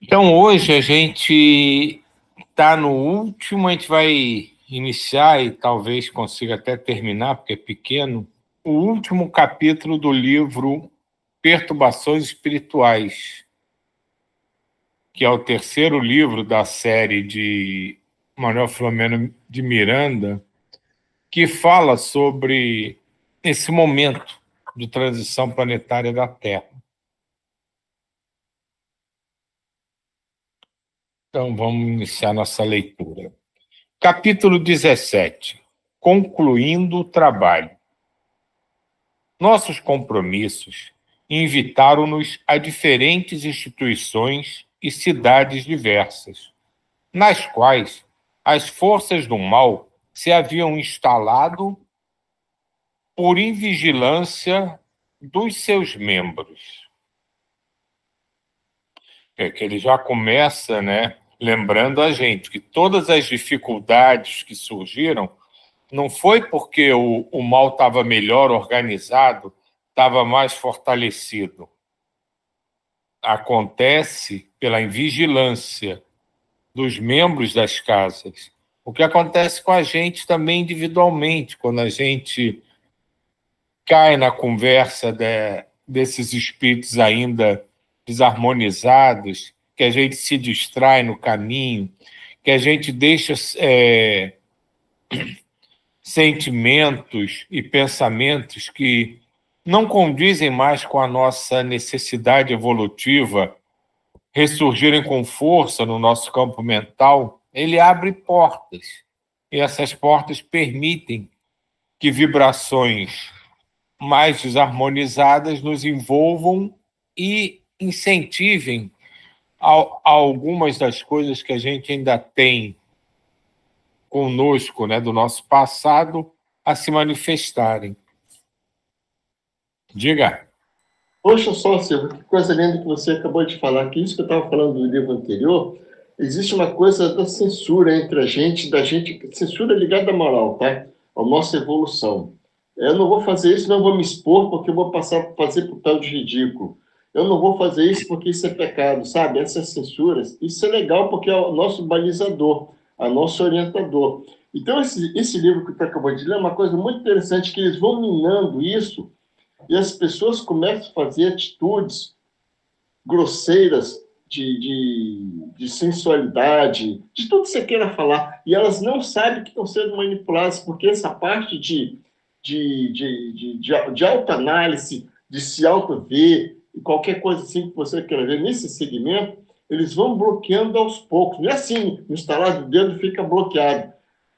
Então, hoje a gente está no último, a gente vai iniciar e talvez consiga até terminar, porque é pequeno, o último capítulo do livro Perturbações Espirituais, que é o terceiro livro da série de Manuel Filomeno de Miranda, que fala sobre esse momento de transição planetária da Terra. Então, vamos iniciar nossa leitura. Capítulo 17. Concluindo o trabalho. Nossos compromissos invitaram-nos a diferentes instituições e cidades diversas, nas quais as forças do mal se haviam instalado por invigilância dos seus membros. É que ele já começa, lembrando a gente que todas as dificuldades que surgiram não foi porque o mal estava melhor organizado, estava mais fortalecido. Acontece pela invigilância dos membros das casas. O que acontece com a gente também individualmente, quando a gente cai na conversa desses espíritos ainda desarmonizados, que a gente se distrai no caminho, que a gente deixa sentimentos e pensamentos que não condizem mais com a nossa necessidade evolutiva ressurgirem com força no nosso campo mental, ele abre portas. E essas portas permitem que vibrações mais desarmonizadas nos envolvam e incentivem algumas das coisas que a gente ainda tem conosco, do nosso passado, a se manifestarem. Diga. Poxa só, Silvio, que coisa linda que você acabou de falar, que isso que eu estava falando do livro anterior, existe uma coisa da censura entre a gente, censura ligada à moral, tá? À nossa evolução. Eu não vou fazer isso, não vou me expor, porque eu vou passar a fazer por tal de ridículo. Eu não vou fazer isso porque isso é pecado, sabe? Essas censuras, isso é legal porque é o nosso balizador, é o nosso orientador. Então, esse livro que você acabou de ler é uma coisa muito interessante, que eles vão minando isso, e as pessoas começam a fazer atitudes grosseiras de sensualidade, de tudo que você queira falar, e elas não sabem que estão sendo manipuladas, porque essa parte de autoanálise, de se auto-ver, e qualquer coisa assim que você queira ver nesse segmento, eles vão bloqueando aos poucos. Não é assim, no estalar do dedo fica bloqueado.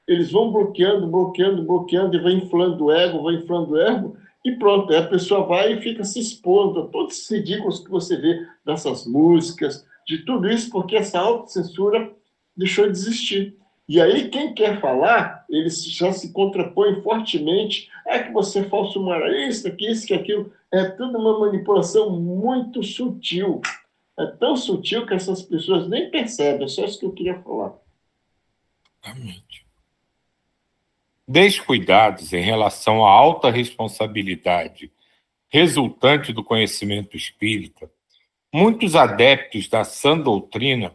Eles vão bloqueando, e vai inflando o ego, e pronto, aí a pessoa vai e fica se expondo a todos esses ridículos que você vê dessas músicas, de tudo isso, porque essa autocensura deixou de existir. E aí, quem quer falar, eles já se contrapõem fortemente. É que você é falso moralista, que isso, que aquilo. É tudo uma manipulação muito sutil. É tão sutil que essas pessoas nem percebem. É só isso que eu queria falar. Exatamente. Descuidados em relação à alta responsabilidade resultante do conhecimento espírita, muitos adeptos da sã doutrina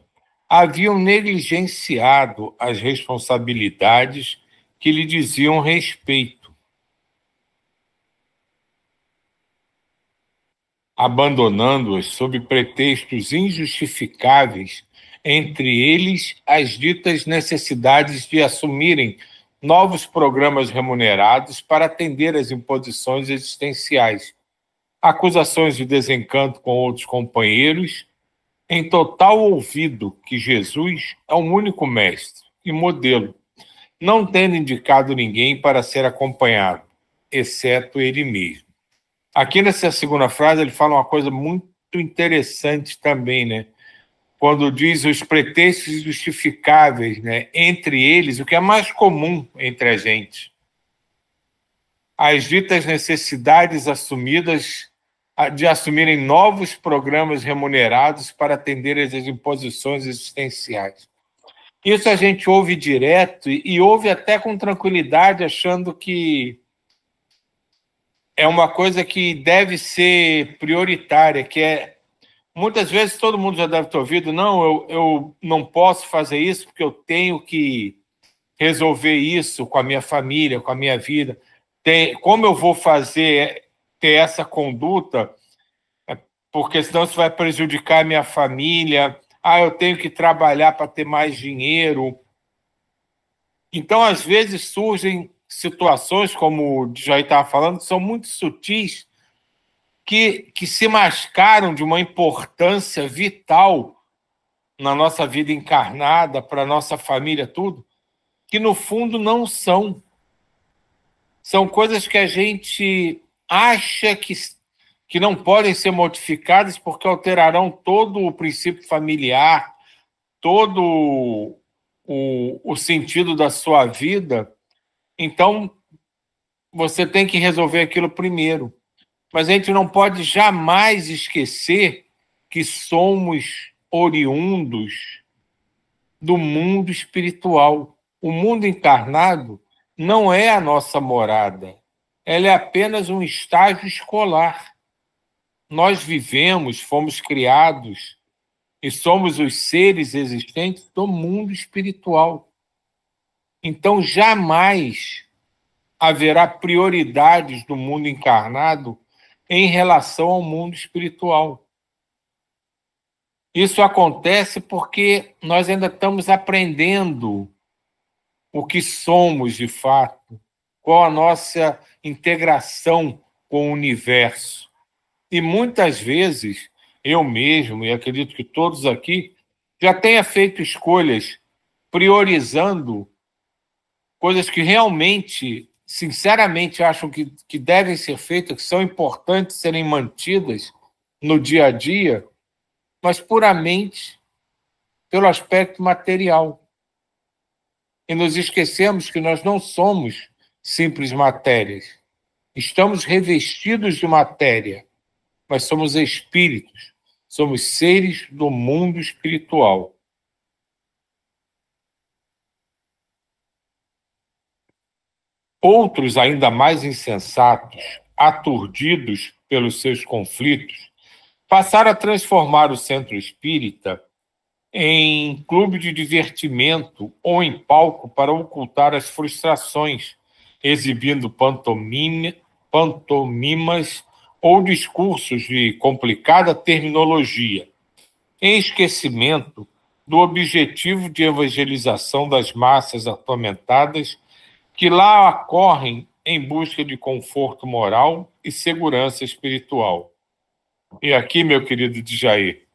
haviam negligenciado as responsabilidades que lhe diziam respeito, abandonando-as sob pretextos injustificáveis, entre eles as ditas necessidades de assumirem novos programas remunerados para atender às imposições existenciais, acusações de desencanto com outros companheiros, em total ouvido que Jesus é o único mestre e modelo, não tendo indicado ninguém para ser acompanhado, exceto ele mesmo. Aqui nessa segunda frase ele fala uma coisa muito interessante também, quando diz os pretextos justificáveis, entre eles, o que é mais comum entre a gente. As ditas necessidades assumidas de assumirem novos programas remunerados para atender às imposições existenciais. Isso a gente ouve direto e ouve até com tranquilidade, achando que é uma coisa que deve ser prioritária, que é Muitas vezes todo mundo já deve ter ouvido, não, eu não posso fazer isso porque eu tenho que resolver isso com a minha família, com a minha vida. Como eu vou ter essa conduta? Porque senão isso vai prejudicar a minha família. Ah, eu tenho que trabalhar para ter mais dinheiro. Então, às vezes, surgem situações, como o Jair estava falando, que são muito sutis, que se mascaram de uma importância vital na nossa vida encarnada, para a nossa família, tudo, que no fundo não são. São coisas que a gente acha que não podem ser modificadas porque alterarão todo o princípio familiar, todo o sentido da sua vida. Então, você tem que resolver aquilo primeiro. Mas a gente não pode jamais esquecer que somos oriundos do mundo espiritual. O mundo encarnado não é a nossa morada. Ela é apenas um estágio escolar. Nós vivemos, fomos criados e somos os seres existentes do mundo espiritual. Então, jamais haverá prioridades do mundo encarnado em relação ao mundo espiritual. Isso acontece porque nós ainda estamos aprendendo o que somos de fato, qual a nossa integração com o universo. E muitas vezes, eu mesmo, e acredito que todos aqui, já tenha feito escolhas priorizando coisas que realmente, sinceramente, acham que devem ser feitas, que são importantes serem mantidas no dia a dia, mas puramente pelo aspecto material. E nos esquecemos que nós não somos simples matérias. Estamos revestidos de matéria, mas somos espíritos, somos seres do mundo espiritual. Outros, ainda mais insensatos, aturdidos pelos seus conflitos, passaram a transformar o centro espírita em clube de divertimento ou em palco para ocultar as frustrações, exibindo pantomimas ou discursos de complicada terminologia, em esquecimento do objetivo de evangelização das massas atormentadas que lá acorrem em busca de conforto moral e segurança espiritual. E aqui, meu querido Djair,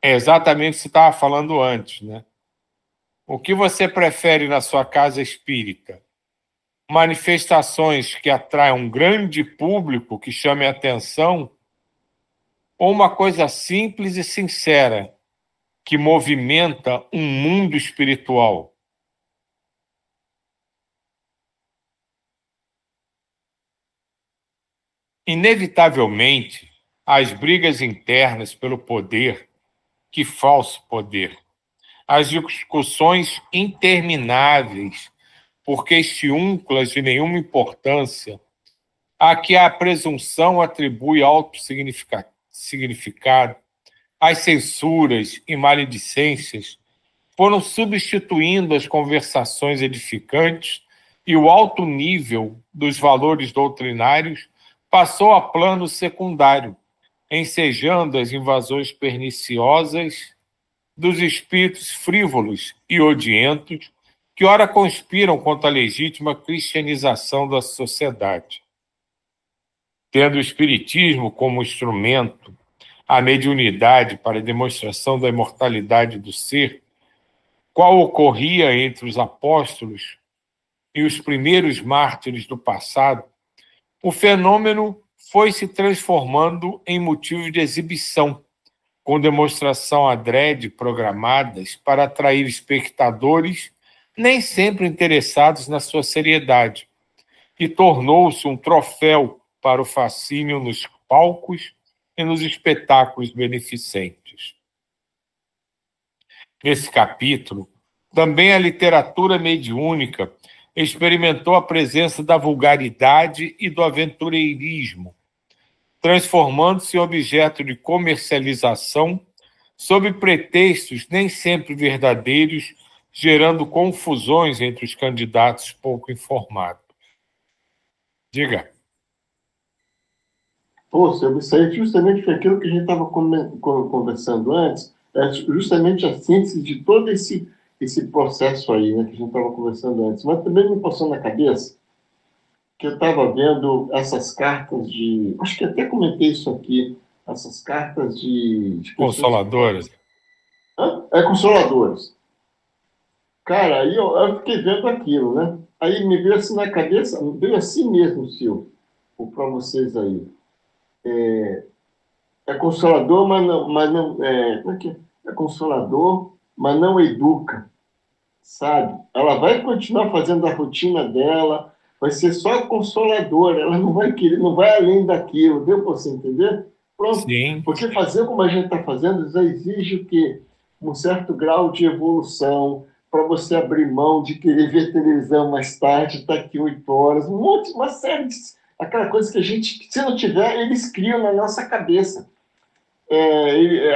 é exatamente o que você estava falando antes, né? O que você prefere na sua casa espírita? Manifestações que atraem um grande público, que chame a atenção, ou uma coisa simples e sincera, que movimenta um mundo espiritual? Inevitavelmente, as brigas internas pelo poder, que falso poder, as discussões intermináveis por questiúnculas de nenhuma importância, a que a presunção atribui alto significado, as censuras e maledicências foram substituindo as conversações edificantes e o alto nível dos valores doutrinários passou a plano secundário, ensejando as invasões perniciosas dos espíritos frívolos e odientos que ora conspiram contra a legítima cristianização da sociedade. Tendo o espiritismo como instrumento, a mediunidade para a demonstração da imortalidade do ser, qual ocorria entre os apóstolos e os primeiros mártires do passado, o fenômeno foi se transformando em motivo de exibição, com demonstração adrede programadas para atrair espectadores nem sempre interessados na sua seriedade, e tornou-se um troféu para o fascínio nos palcos e nos espetáculos beneficentes. Nesse capítulo, também a literatura mediúnica experimentou a presença da vulgaridade e do aventureirismo, transformando-se em objeto de comercialização sob pretextos nem sempre verdadeiros, gerando confusões entre os candidatos pouco informados. Diga. Pô, Silvio, isso aí justamente foi aquilo que a gente estava conversando antes, é justamente a síntese de todo esse processo aí, né, que a gente estava conversando antes. Mas também me passou na cabeça que eu estava vendo essas cartas de... Acho que até comentei isso aqui, essas cartas de Consoladoras. Consoladoras. Cara, aí eu fiquei vendo aquilo, né? Aí me veio assim na cabeça, veio assim mesmo, Silvio, para vocês aí. É consolador, mas não como é que é? É consolador, mas não educa, sabe? Ela vai continuar fazendo a rotina dela, vai ser só consoladora, ela não vai querer, não vai além daquilo, deu para você entender? Pronto. Sim. Porque fazer como a gente está fazendo já exige o quê? Um certo grau de evolução, para você abrir mão de querer ver televisão mais tarde, daqui 8 horas, uma série de... Aquela coisa que a gente, se não tiver, eles criam na nossa cabeça.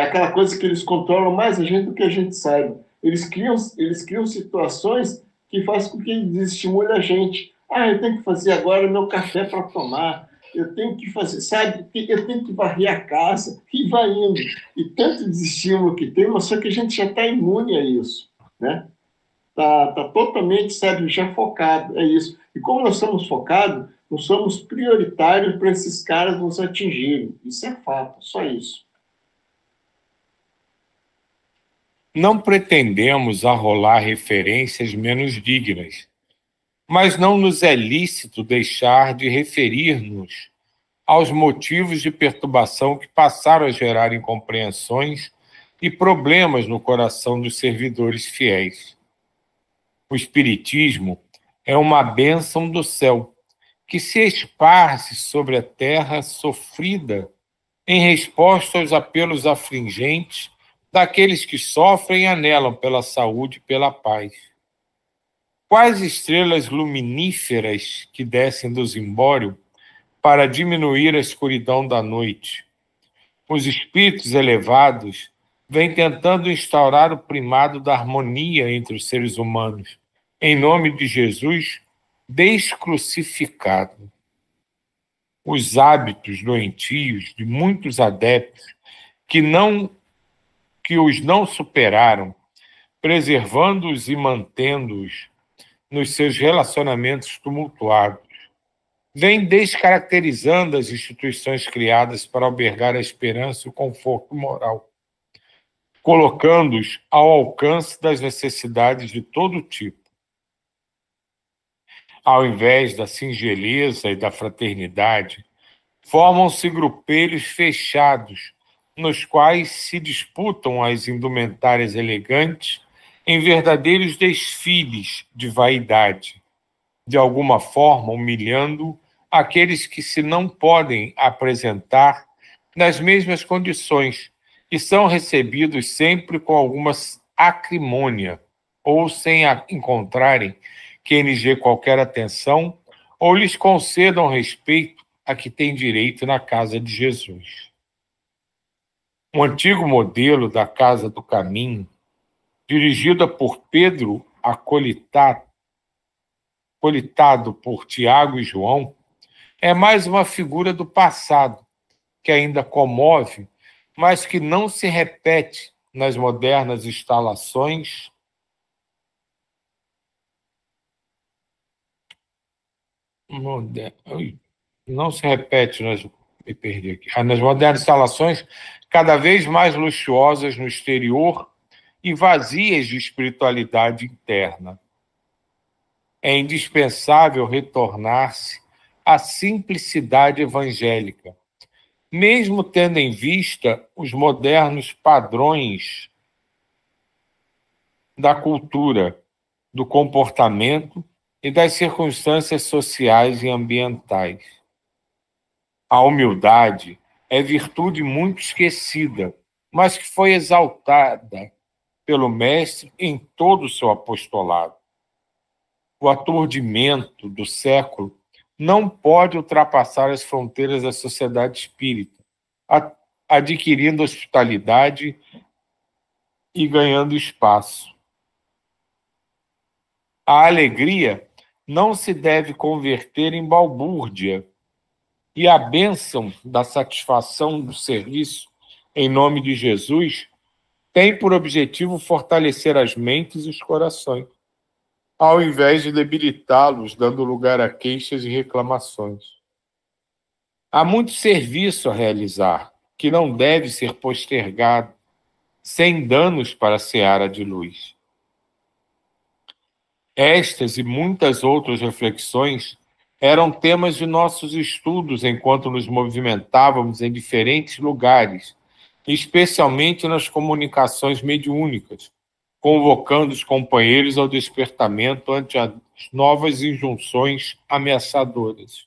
Aquela coisa que eles controlam mais a gente do que a gente saiba. Eles criam situações que fazem com que desestimule a gente. Ah, eu tenho que fazer agora meu café para tomar. Eu tenho que fazer, sabe? Eu tenho que varrer a casa. E vai indo. E tanto desestímulo que tem, mas só que a gente já está imune a isso, né? Tá totalmente, sabe, já focado. É isso. E como nós estamos focados, nós somos prioritários para esses caras nos atingirem. Isso é fato, só isso. Não pretendemos arrolar referências menos dignas, mas não nos é lícito deixar de referir-nos aos motivos de perturbação que passaram a gerar incompreensões e problemas no coração dos servidores fiéis. O Espiritismo é uma bênção do céu que se esparce sobre a terra sofrida em resposta aos apelos afligentes daqueles que sofrem e anelam pela saúde e pela paz. Quais estrelas luminíferas que descem do zimbório para diminuir a escuridão da noite. Os espíritos elevados vêm tentando instaurar o primado da harmonia entre os seres humanos, em nome de Jesus descrucificado. Os hábitos doentios de muitos adeptos que os não superaram, preservando-os e mantendo-os nos seus relacionamentos tumultuados, vem descaracterizando as instituições criadas para albergar a esperança e o conforto moral, colocando-os ao alcance das necessidades de todo tipo. Ao invés da singeleza e da fraternidade, formam-se grupelhos fechados, nos quais se disputam as indumentárias elegantes em verdadeiros desfiles de vaidade, de alguma forma humilhando aqueles que se não podem apresentar nas mesmas condições e são recebidos sempre com alguma acrimônia ou sem encontrarem quem lhes dê qualquer atenção ou lhes concedam respeito a que têm direito na casa de Jesus. Um antigo modelo da Casa do Caminho, dirigida por Pedro Acolitado por Tiago e João, é mais uma figura do passado, que ainda comove, mas que não se repete nas modernas instalações não se repete me perdi aqui. Nas modernas instalações cada vez mais luxuosas no exterior e vazias de espiritualidade interna. É indispensável retornar-se à simplicidade evangélica, mesmo tendo em vista os modernos padrões da cultura, do comportamento e das circunstâncias sociais e ambientais. A humildade é virtude muito esquecida, mas que foi exaltada pelo Mestre em todo o seu apostolado. O aturdimento do século não pode ultrapassar as fronteiras da sociedade espírita, adquirindo hospitalidade e ganhando espaço. A alegria não se deve converter em balbúrdia, e a bênção da satisfação do serviço em nome de Jesus tem por objetivo fortalecer as mentes e os corações, ao invés de debilitá-los, dando lugar a queixas e reclamações. Há muito serviço a realizar, que não deve ser postergado, sem danos para a seara de luz. Estas e muitas outras reflexões eram temas de nossos estudos enquanto nos movimentávamos em diferentes lugares, especialmente nas comunicações mediúnicas, convocando os companheiros ao despertamento ante as novas injunções ameaçadoras.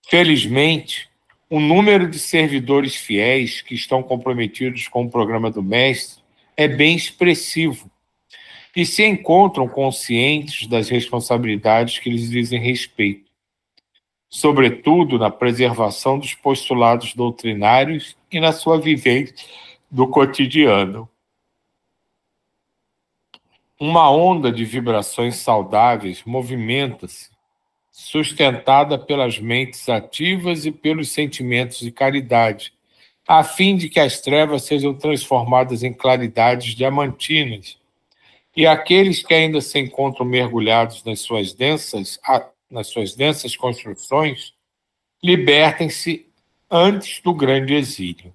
Felizmente, o número de servidores fiéis que estão comprometidos com o programa do Mestre é bem expressivo e se encontram conscientes das responsabilidades que lhes dizem respeito, sobretudo na preservação dos postulados doutrinários e na sua vivência do cotidiano. Uma onda de vibrações saudáveis movimenta-se, sustentada pelas mentes ativas e pelos sentimentos de caridade, a fim de que as trevas sejam transformadas em claridades diamantinas, e aqueles que ainda se encontram mergulhados nas suas densas construções libertem-se antes do grande exílio.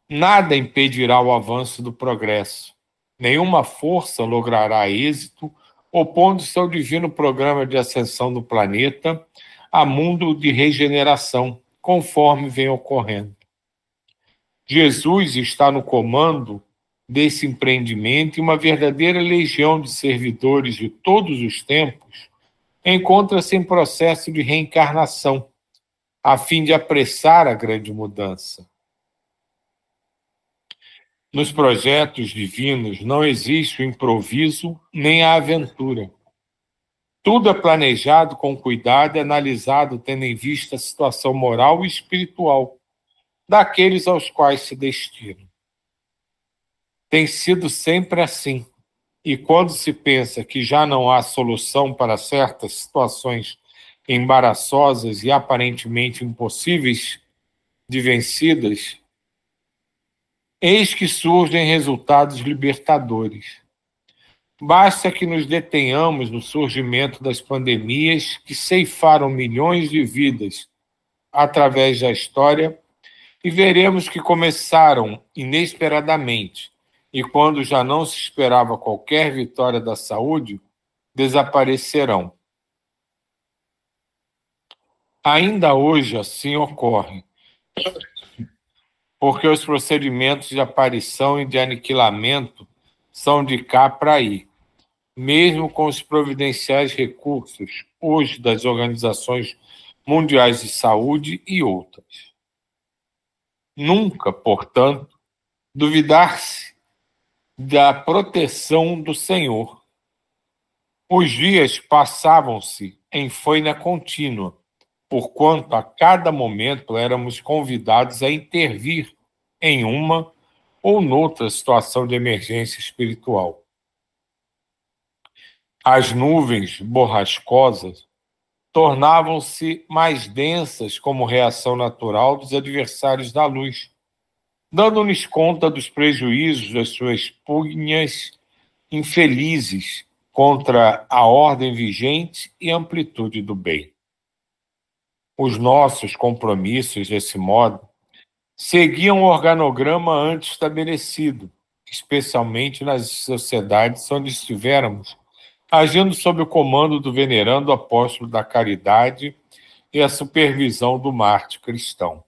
Nada impedirá o avanço do progresso. Nenhuma força logrará êxito opondo-se ao divino programa de ascensão do planeta a mundo de regeneração, conforme vem ocorrendo. Jesus está no comando desse empreendimento e uma verdadeira legião de servidores de todos os tempos encontra-se em processo de reencarnação, a fim de apressar a grande mudança. Nos projetos divinos não existe o improviso nem a aventura. Tudo é planejado com cuidado e analisado tendo em vista a situação moral e espiritual daqueles aos quais se destina. Tem sido sempre assim, e quando se pensa que já não há solução para certas situações embaraçosas e aparentemente impossíveis de vencidas, eis que surgem resultados libertadores. Basta que nos detenhamos no surgimento das pandemias que ceifaram milhões de vidas através da história e veremos que começaram inesperadamente e, quando já não se esperava qualquer vitória da saúde, desaparecerão. Ainda hoje assim ocorre, porque os procedimentos de aparição e de aniquilamento são de cá para aí, mesmo com os providenciais recursos, hoje das organizações mundiais de saúde e outras. Nunca, portanto, duvidar-se da proteção do Senhor. Os dias passavam-se em faina contínua, porquanto a cada momento éramos convidados a intervir em uma ou noutra situação de emergência espiritual. As nuvens borrascosas tornavam-se mais densas como reação natural dos adversários da luz, dando-nos conta dos prejuízos das suas pugnas infelizes contra a ordem vigente e amplitude do bem. Os nossos compromissos, desse modo, seguiam o organograma antes estabelecido, especialmente nas sociedades onde estivermos, agindo sob o comando do venerando apóstolo da caridade e a supervisão do Marte cristão.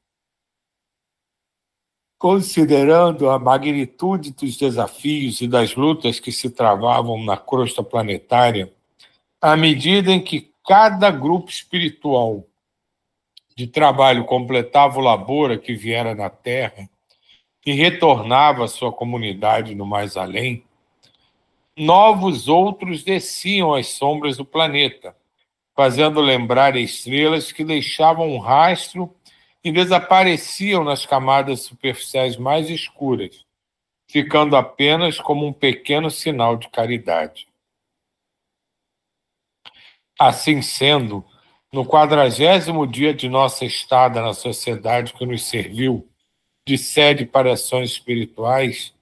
Considerando a magnitude dos desafios e das lutas que se travavam na crosta planetária, à medida em que cada grupo espiritual de trabalho completava o labor a que viera na Terra e retornava à sua comunidade no mais além, novos outros desciam às sombras do planeta, fazendo lembrar estrelas que deixavam um rastro e desapareciam nas camadas superficiais mais escuras, ficando apenas como um pequeno sinal de caridade. Assim sendo, no 40º dia de nossa estada na sociedade que nos serviu de sede para ações espirituais,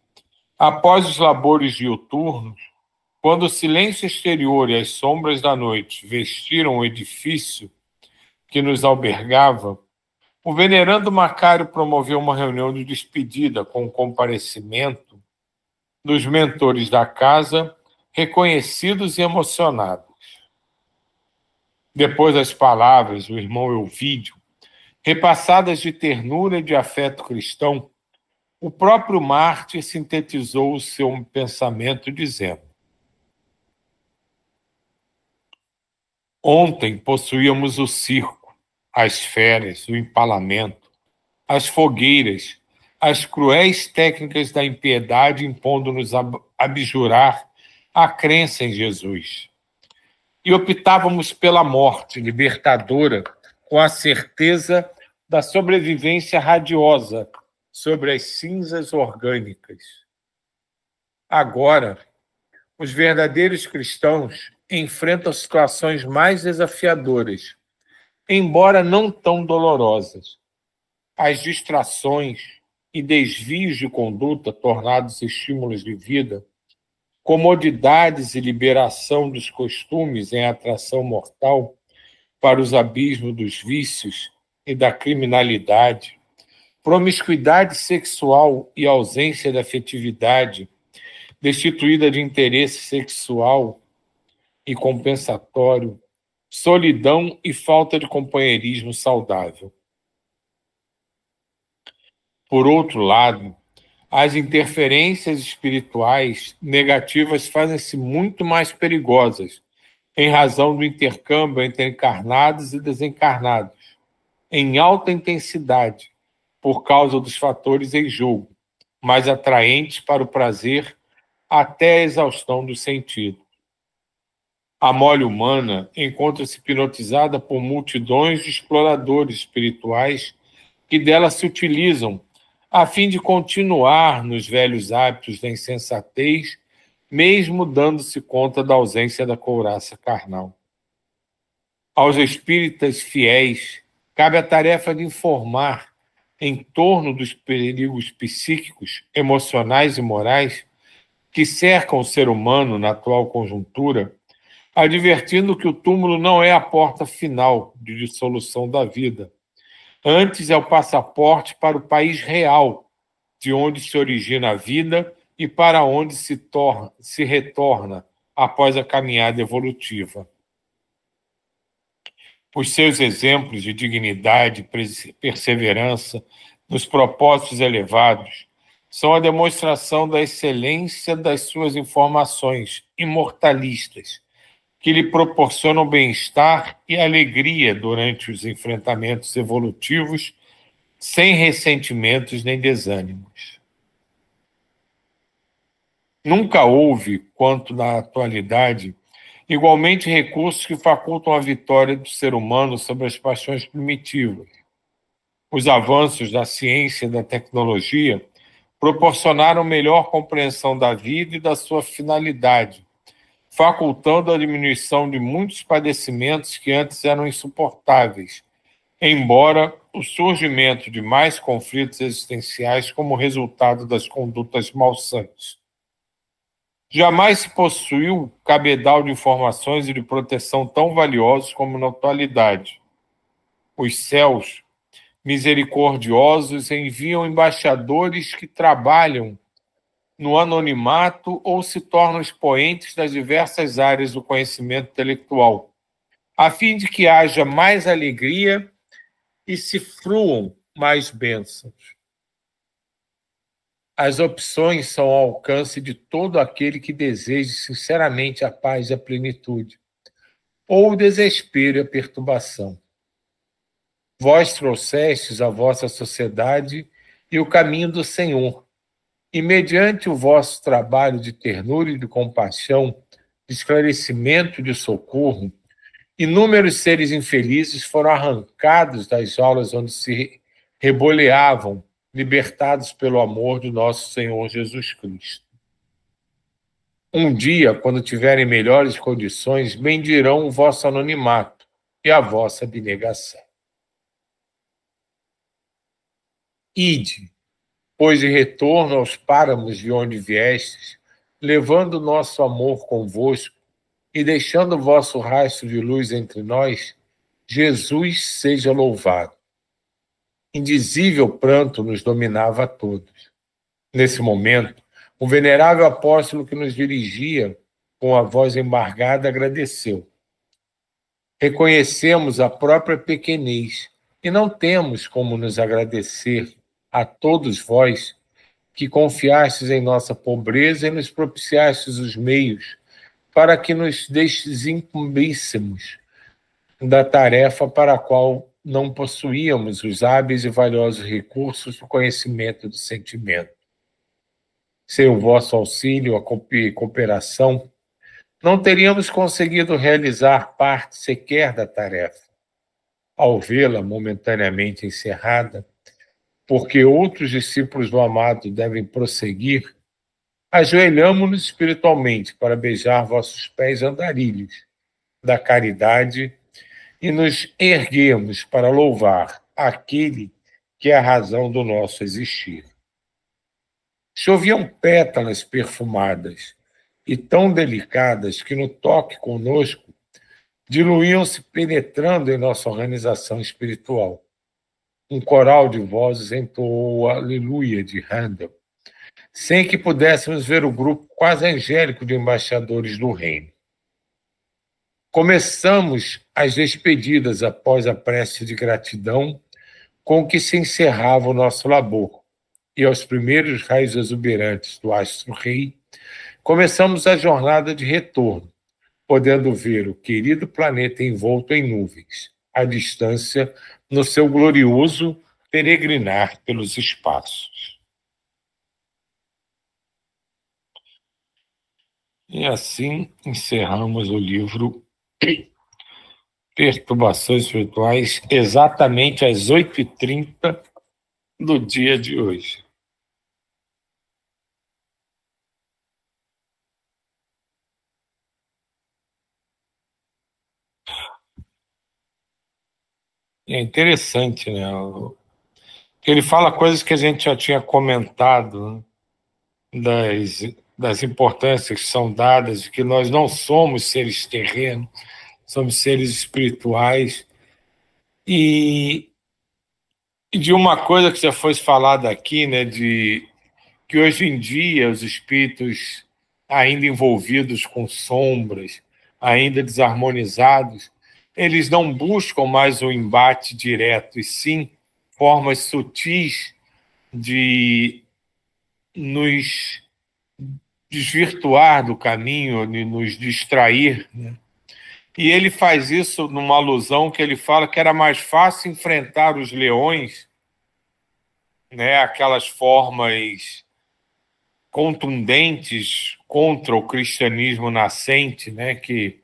após os labores diuturnos, quando o silêncio exterior e as sombras da noite vestiram o edifício que nos albergava, o venerando Macário promoveu uma reunião de despedida com o comparecimento dos mentores da casa, reconhecidos e emocionados. Depois das palavras do irmão Elvídio, repassadas de ternura e de afeto cristão, o próprio mártir sintetizou o seu pensamento dizendo: ontem possuíamos o circo, as feras, o empalamento, as fogueiras, as cruéis técnicas da impiedade impondo-nos abjurar a crença em Jesus. E optávamos pela morte libertadora com a certeza da sobrevivência radiosa sobre as cinzas orgânicas. Agora, os verdadeiros cristãos enfrentam situações mais desafiadoras, embora não tão dolorosas. As distrações e desvios de conduta tornados estímulos de vida, comodidades e liberação dos costumes em atração mortal para os abismos dos vícios e da criminalidade, promiscuidade sexual e ausência de afetividade, destituída de interesse sexual e compensatório, solidão e falta de companheirismo saudável. Por outro lado, as interferências espirituais negativas fazem-se muito mais perigosas em razão do intercâmbio entre encarnados e desencarnados, em alta intensidade, por causa dos fatores em jogo, mais atraentes para o prazer até a exaustão do sentido. A mole humana encontra-se hipnotizada por multidões de exploradores espirituais que dela se utilizam a fim de continuar nos velhos hábitos da insensatez, mesmo dando-se conta da ausência da couraça carnal. Aos espíritas fiéis, cabe a tarefa de informar, em torno dos perigos psíquicos, emocionais e morais que cercam o ser humano na atual conjuntura, advertindo que o túmulo não é a porta final de dissolução da vida. Antes é o passaporte para o país real, de onde se origina a vida e para onde se retorna após a caminhada evolutiva. Os seus exemplos de dignidade e perseverança nos propósitos elevados são a demonstração da excelência das suas informações imortalistas, que lhe proporcionam bem-estar e alegria durante os enfrentamentos evolutivos, sem ressentimentos nem desânimos. Nunca houve, quanto na atualidade, igualmente recursos que facultam a vitória do ser humano sobre as paixões primitivas. Os avanços da ciência e da tecnologia proporcionaram melhor compreensão da vida e da sua finalidade, facultando a diminuição de muitos padecimentos que antes eram insuportáveis, embora o surgimento de mais conflitos existenciais como resultado das condutas malsãs. Jamais se possuiu cabedal de informações e de proteção tão valiosos como na atualidade. Os céus misericordiosos enviam embaixadores que trabalham no anonimato ou se tornam expoentes das diversas áreas do conhecimento intelectual, a fim de que haja mais alegria e se fruam mais bênçãos. As opções são ao alcance de todo aquele que deseje sinceramente a paz e a plenitude, ou o desespero e a perturbação. Vós trouxestes à vossa sociedade e o caminho do Senhor, E mediante o vosso trabalho de ternura e de compaixão, de esclarecimento e de socorro, inúmeros seres infelizes foram arrancados das jaulas onde se reboleavam, libertados pelo amor do nosso Senhor Jesus Cristo. Um dia, quando tiverem melhores condições, bendirão o vosso anonimato e a vossa abnegação. Ide, pois de retorno aos páramos de onde viestes, levando o nosso amor convosco e deixando o vosso rastro de luz entre nós, Jesus seja louvado. Indizível pranto nos dominava a todos. Nesse momento, o venerável apóstolo que nos dirigia, com a voz embargada, agradeceu. Reconhecemos a própria pequenez e não temos como nos agradecer a todos vós que confiastes em nossa pobreza e nos propiciastes os meios para que nos desincumbíssemos da tarefa para a qual não possuíamos os hábeis e valiosos recursos do conhecimento e do sentimento. Sem o vosso auxílio e cooperação, não teríamos conseguido realizar parte sequer da tarefa. Ao vê-la momentaneamente encerrada, porque outros discípulos do amado devem prosseguir, ajoelhamo-nos espiritualmente para beijar vossos pés andarilhos da caridade e nos erguemos para louvar aquele que é a razão do nosso existir. Choviam pétalas perfumadas e tão delicadas que no toque conosco diluíam-se penetrando em nossa organização espiritual. Um coral de vozes entoou o Aleluia de Handel, sem que pudéssemos ver o grupo quase angélico de embaixadores do reino. Começamos as despedidas após a prece de gratidão com que se encerrava o nosso labor, e aos primeiros raios exuberantes do astro-rei, começamos a jornada de retorno, podendo ver o querido planeta envolto em nuvens, à distância, no seu glorioso peregrinar pelos espaços. E assim encerramos o livro Perturbações Espirituais, exatamente às 8h30 do dia de hoje. É interessante, né? Ele fala coisas que a gente já tinha comentado, né? Das importâncias que são dadas, de que nós não somos seres terrenos, somos seres espirituais. E de uma coisa que já foi falada aqui, né? De que hoje em dia os espíritos ainda envolvidos com sombras, ainda desarmonizados, eles não buscam mais o embate direto, e sim formas sutis de nos desvirtuar do caminho, de nos distrair, né? E ele faz isso numa alusão que ele fala que era mais fácil enfrentar os leões, né, aquelas formas contundentes contra o cristianismo nascente, né, que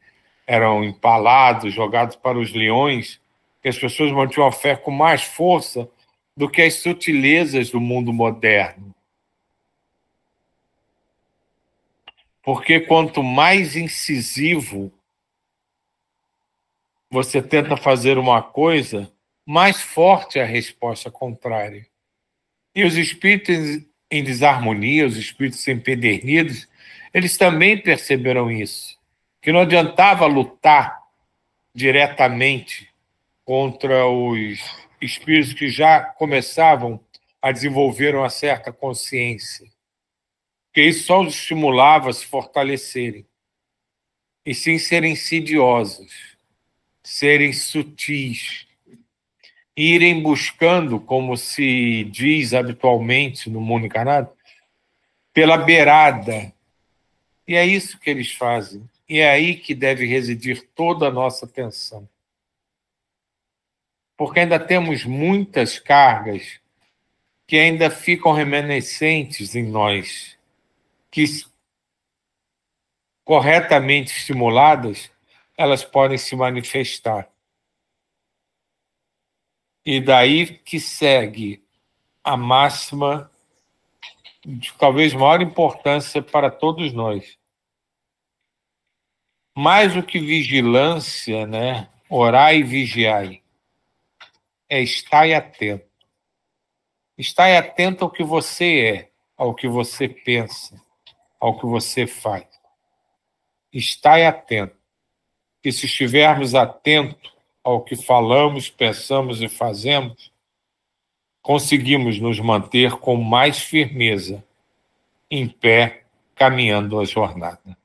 eram empalados, jogados para os leões, que as pessoas mantinham a fé com mais força do que as sutilezas do mundo moderno. Porque quanto mais incisivo você tenta fazer uma coisa, mais forte é a resposta contrária. E os espíritos em desarmonia, os espíritos empedernidos, eles também perceberam isso, que não adiantava lutar diretamente contra os espíritos que já começavam a desenvolver uma certa consciência, porque isso só os estimulava a se fortalecerem, e sim serem insidiosos, serem sutis, irem buscando, como se diz habitualmente no mundo encarnado, pela beirada. E é isso que eles fazem. E é aí que deve residir toda a nossa atenção. Porque ainda temos muitas cargas que ainda ficam remanescentes em nós, que, corretamente estimuladas, elas podem se manifestar. E daí que segue a máxima de talvez maior importância para todos nós. Mais do que vigilância, né? Orai e vigiai. É estai atento. Estai atento ao que você é, ao que você pensa, ao que você faz. Estai atento. E se estivermos atentos ao que falamos, pensamos e fazemos, conseguimos nos manter com mais firmeza, em pé, caminhando a jornada.